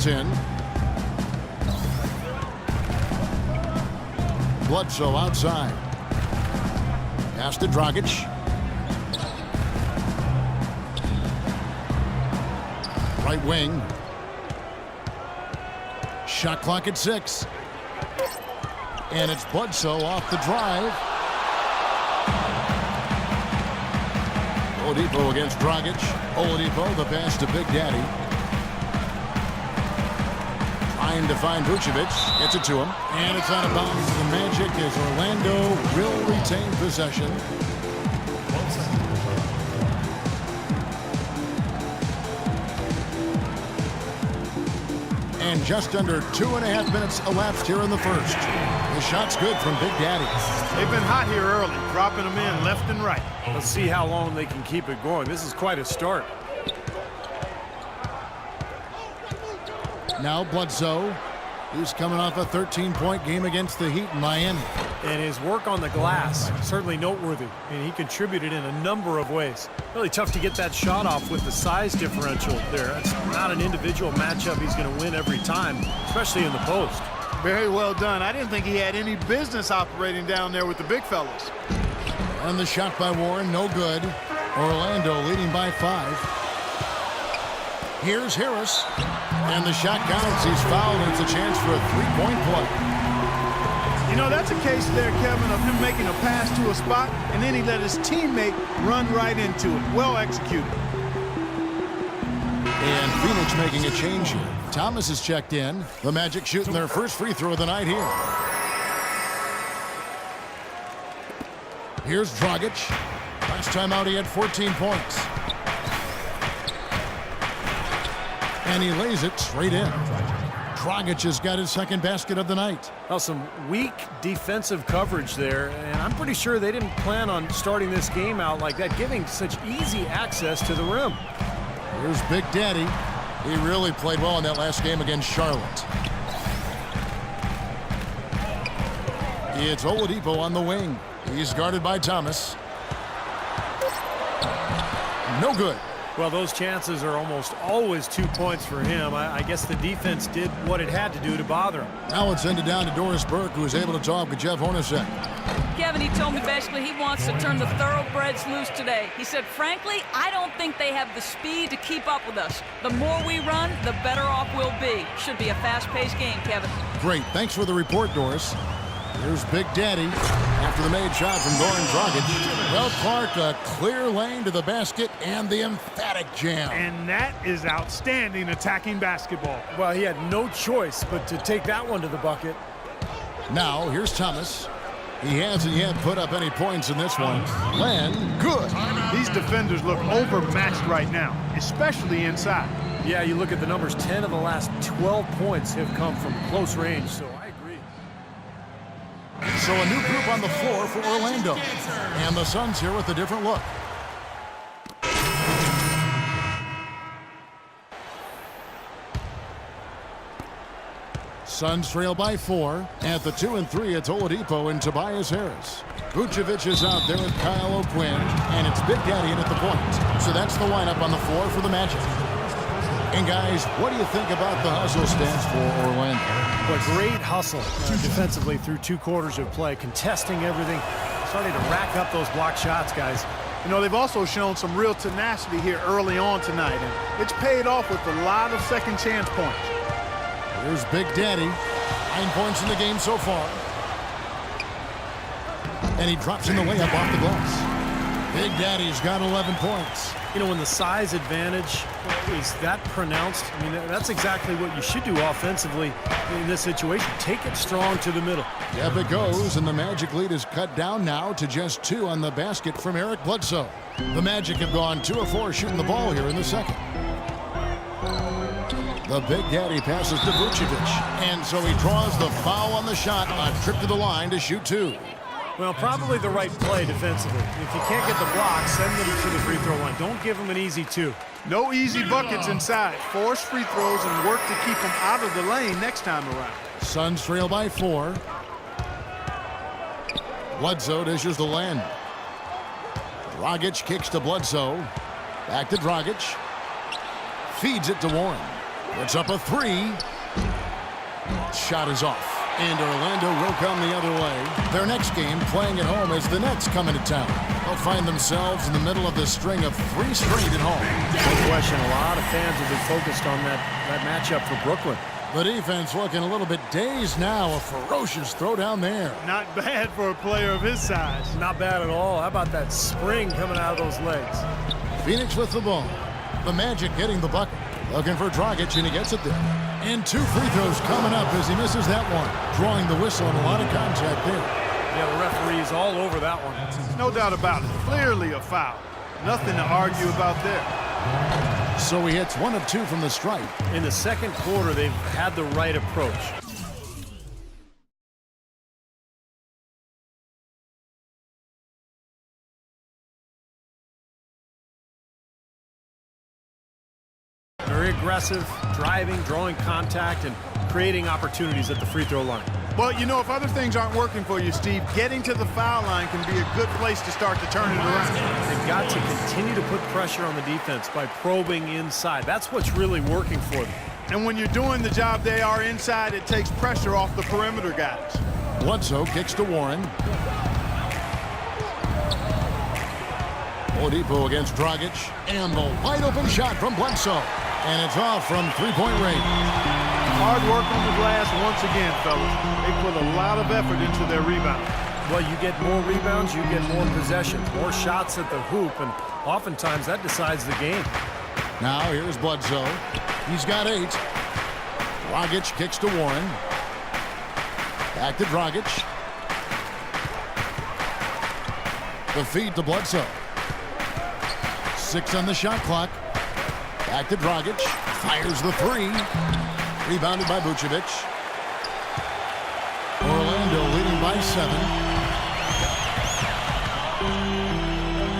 It's in. Bledsoe outside. Pass to Dragic. Right wing. Shot clock at 6. And it's Bledsoe off the drive. Oladipo against Dragic. Oladipo, the pass to Big Daddy. Trying to find Vucevic. Gets it to him. And it's out of bounds to the Magic as Orlando will retain possession. And just under 2.5 minutes elapsed here in the first. The shot's good from Big Daddy. They've been hot here early, dropping them in left and right. Let's see how long they can keep it going. This is quite a start. Now Bledsoe. He's coming off a 13-point game against the Heat in Miami. And his work on the glass, certainly noteworthy. And he contributed in a number of ways. Really tough to get that shot off with the size differential there. It's not an individual matchup he's going to win every time, especially in the post. Very well done. I didn't think he had any business operating down there with the big fellas. And the shot by Warren, no good. Orlando leading by 5. Here's Harris. And the shot counts. He's fouled, and it's a chance for a three-point play. You know, that's a case there, Kevin, of him making a pass to a spot, and then he let his teammate run right into it. Well executed. And Phoenix making a change here. Thomas is checked in. The Magic shooting their first free throw of the night here. Here's Dragic. Last time out he had 14 points. And he lays it straight in. Dragic has got his second basket of the night. Well, some weak defensive coverage there, and I'm pretty sure they didn't plan on starting this game out like that, giving such easy access to the rim. Here's Big Daddy. He really played well in that last game against Charlotte. It's Oladipo on the wing. He's guarded by Thomas. No good. Well, those chances are almost always 2 points for him. I guess the defense did what it had to do to bother him. Now it's ended down to Doris Burke, who was able to talk with Jeff Hornacek. Kevin, he told me basically he wants to turn the thoroughbreds loose today. He said, frankly, I don't think they have the speed to keep up with us. The more we run, the better off we'll be. Should be a fast-paced game, Kevin. Great. Thanks for the report, Doris. Here's Big Daddy after the made shot from Goran Dragic. Well, Clark, a clear lane to the basket and the emphatic jam. And that is outstanding attacking basketball. Well, he had no choice but to take that one to the bucket. Now, here's Thomas. He hasn't yet put up any points in this one. Len, good. These defenders look overmatched right now, especially inside. Yeah, you look at the numbers, 10 of the last 12 points have come from close range, so I agree. So a new group on the floor for Orlando. And the Suns here with a different look. Suns trail by 4. At the 2 and 3, it's Oladipo and Tobias Harris. Vucevic is out there with Kyle O'Quinn. And it's Big Daddy in at the point. So that's the lineup on the floor for the Magic. And guys, what do you think about the hustle stands for Orlando? What great hustle defensively through 2 quarters of play, contesting everything, starting to rack up those block shots, guys. You know, they've also shown some real tenacity here early on tonight, and it's paid off with a lot of second chance points. Here's Big Daddy. 9 points in the game so far. And he drops in the layup off the glass. Big Daddy's got 11 points. You know, when the size advantage is that pronounced, I mean, that's exactly what you should do offensively in this situation. Take it strong to the middle. Yep, it goes, and the Magic lead is cut down now to just 2 on the basket from Eric Bledsoe. The Magic have gone 2 of 4 shooting the ball here in the second. The Big Daddy passes to Vucevic, and so he draws the foul on the shot, a trip to the line to shoot 2. Well, probably the right play defensively. If you can't get the block, send them to the free throw line. Don't give them an easy 2. No easy buckets inside. Force free throws and work to keep them out of the lane next time around. Suns trail by 4. Bledsoe dishes to Len. Dragic kicks to Bledsoe. Back to Dragic. Feeds it to Warren. Puts up a three. Shot is off. And Orlando will come the other way. Their next game playing at home as the Nets come into town. They'll find themselves in the middle of this string of 3 straight at home. No question, a lot of fans will be focused on that matchup for Brooklyn. The defense looking a little bit dazed now. A ferocious throw down there. Not bad for a player of his size. Not bad at all. How about that spring coming out of those legs? Phoenix with the ball. The Magic getting the bucket. Looking for Dragic, and he gets it there. And 2 free throws coming up as he misses that one. Drawing the whistle and a lot of contact there. Yeah, the referee's all over that one. No doubt about it. Clearly a foul. Nothing to argue about there. So he hits 1 of 2 from the stripe. In the second quarter, they've had the right approach. Very aggressive, driving, drawing contact, and creating opportunities at the free throw line. Well, you know, if other things aren't working for you, Steve, getting to the foul line can be a good place to start to turn it around. They've got to continue to put pressure on the defense by probing inside. That's what's really working for them. And when you're doing the job they are inside, it takes pressure off the perimeter guys. Bledsoe kicks to Warren. Oladipo against Dragic. And the wide open shot from Bledsoe. And it's off from 3-point range. Hard work on the glass once again, fellas. They put a lot of effort into their rebound. Well, you get more rebounds, you get more possessions, more shots at the hoop, and oftentimes that decides the game. Now here's Bledsoe. He's got 8. Dragic kicks to Warren. Back to Dragic. The feed to Bledsoe. 6 on the shot clock. Back to Dragic. Fires the 3. Rebounded by Vucevic. Orlando leading by 7.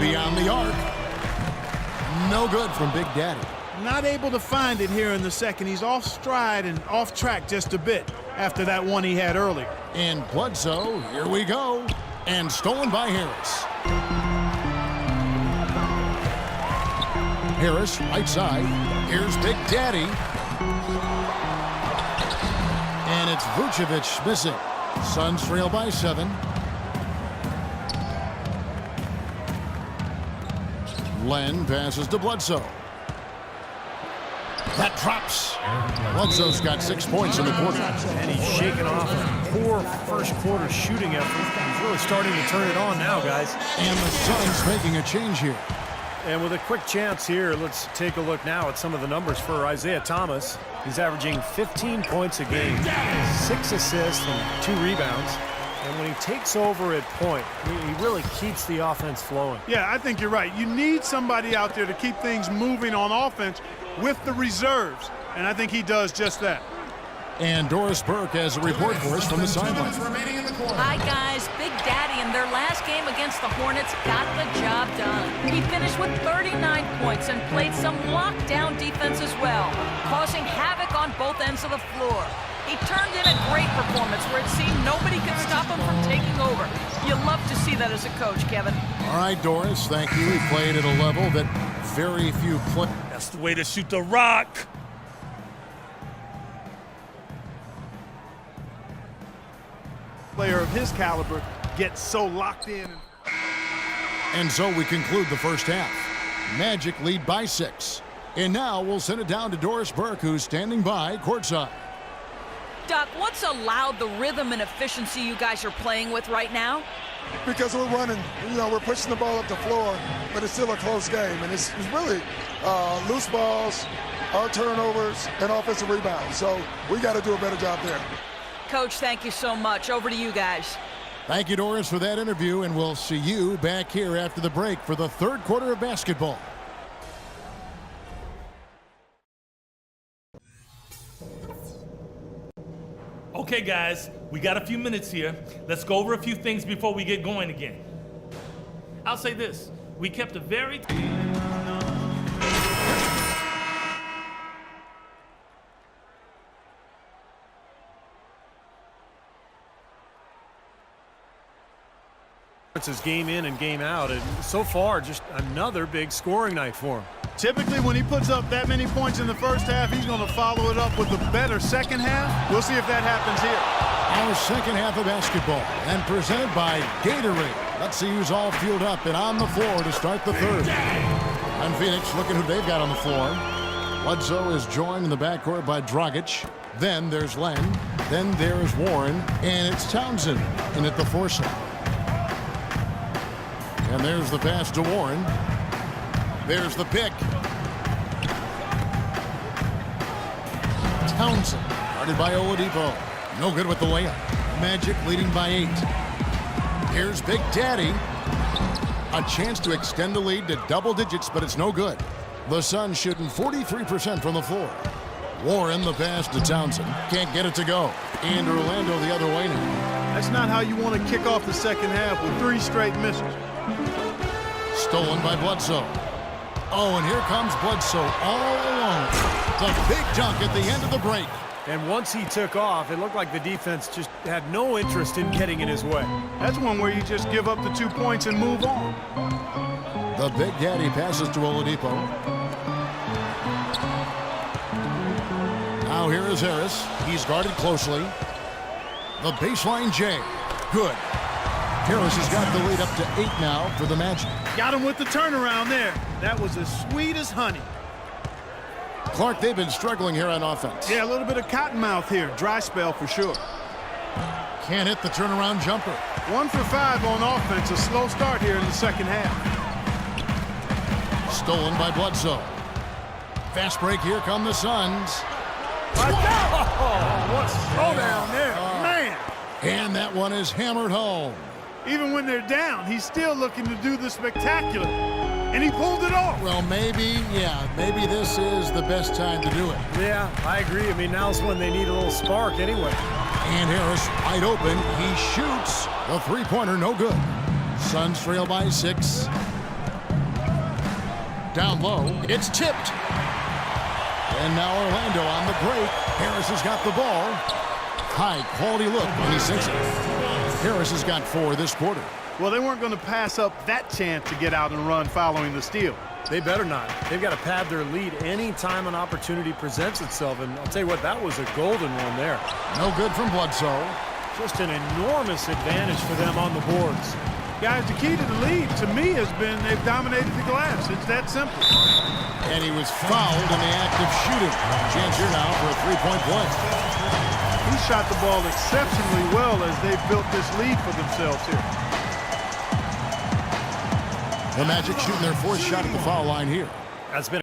Beyond the arc. No good from Big Daddy. Not able to find it here in the second. He's off stride and off track just a bit after that one he had earlier. And Bledsoe, here we go. And stolen by Harris. Harris, right side. Here's Big Daddy. And it's Vucevic missing. Suns trail by 7. Len passes to Bledsoe. That drops. Bledsoe's got 6 points in the quarter. And he's shaking off a poor first quarter shooting effort. He's really starting to turn it on now, guys. And the Suns making a change here. And with a quick chance here, let's take a look now at some of the numbers for Isaiah Thomas. He's averaging 15 points a game, 6 assists and 2 rebounds. And when he takes over at point, he really keeps the offense flowing. Yeah, I think you're right. You need somebody out there to keep things moving on offense with the reserves. And I think he does just that. And Doris Burke has a report for us from the sideline. Hi, guys. Big Daddy in their last game against the Hornets got the job done. He finished with 39 points and played some lockdown defense as well, causing havoc on both ends of the floor. He turned in a great performance where it seemed nobody could stop him from taking over. You love to see that as a coach, Kevin. All right, Doris, thank you. He played at a level that very few play. That's the way to shoot the rock. Player of his caliber gets so locked in. And so we conclude the first half. Magic lead by 6. And now we'll send it down to Doris Burke, who's standing by courtside. Doc, what's allowed the rhythm and efficiency you guys are playing with right now? Because we're running, we're pushing the ball up the floor, but it's still a close game. And it's really loose balls, our turnovers, and offensive rebounds. So we got to do a better job there. Coach, thank you so much. Over to you guys. Thank you, Doris, for that interview, and we'll see you back here after the break for the third quarter of basketball. Okay, guys, we got a few minutes here. Let's go over a few things before we get going again. I'll say this. We kept a very... It's his game in and game out, and so far just another big scoring night for him. Typically, when he puts up that many points in the first half, he's going to follow it up with a better second half. We'll see if that happens here. Our second half of basketball, and presented by Gatorade. Let's see who's all fueled up and on the floor to start the third. And Phoenix, looking who they've got on the floor. Bledsoe is joined in the backcourt by Dragic. Then there's Len. Then there's Warren. And it's Townsend in at the 4 slot. And there's the pass to Warren. There's the pick. Townsend, guarded by Oladipo. No good with the layup. Magic leading by 8. Here's Big Daddy. A chance to extend the lead to double digits, but it's no good. The Suns shooting 43% from the floor. Warren, the pass to Townsend. Can't get it to go. And Orlando the other way now. That's not how you want to kick off the second half with 3 straight misses. Stolen by Bledsoe. Oh, and here comes Bledsoe all alone. The big dunk at the end of the break. And once he took off, it looked like the defense just had no interest in getting in his way. That's one where you just give up the 2 points and move on. The Big Daddy passes to Oladipo. Now here is Harris. He's guarded closely. The baseline J. Good. Harris has got the lead up to 8 now for the Magic. Got him with the turnaround there. That was as sweet as honey. Clark, they've been struggling here on offense. Yeah, a little bit of cottonmouth here. Dry spell for sure. Can't hit the turnaround jumper. 1 for 5 on offense. A slow start here in the second half. Stolen by Bledsoe. Fast break. Here come the Suns. What a throwdown there. Man. And that one is hammered home. Even when they're down, he's still looking to do the spectacular. And he pulled it off. Well, maybe this is the best time to do it. Yeah, I agree. I mean, now's when they need a little spark anyway. And Harris wide open. He shoots. The three-pointer, no good. Suns trail by 6. Down low. It's tipped. And now Orlando on the break. Harris has got the ball. High quality look when he sinks it. Harris has got 4 this quarter. Well, they weren't going to pass up that chance to get out and run following the steal. They better not. They've got to pad their lead any time an opportunity presents itself. And I'll tell you what, that was a golden one there. No good from Bledsoe. Just an enormous advantage for them on the boards. Guys, the key to the lead, to me, has been they've dominated the glass. It's that simple. And he was fouled in the act of shooting. Chance here now for a three-point play. He shot the ball exceptionally well as they've built this lead for themselves here. The Magic shooting their 4th shot at the foul line here. That's been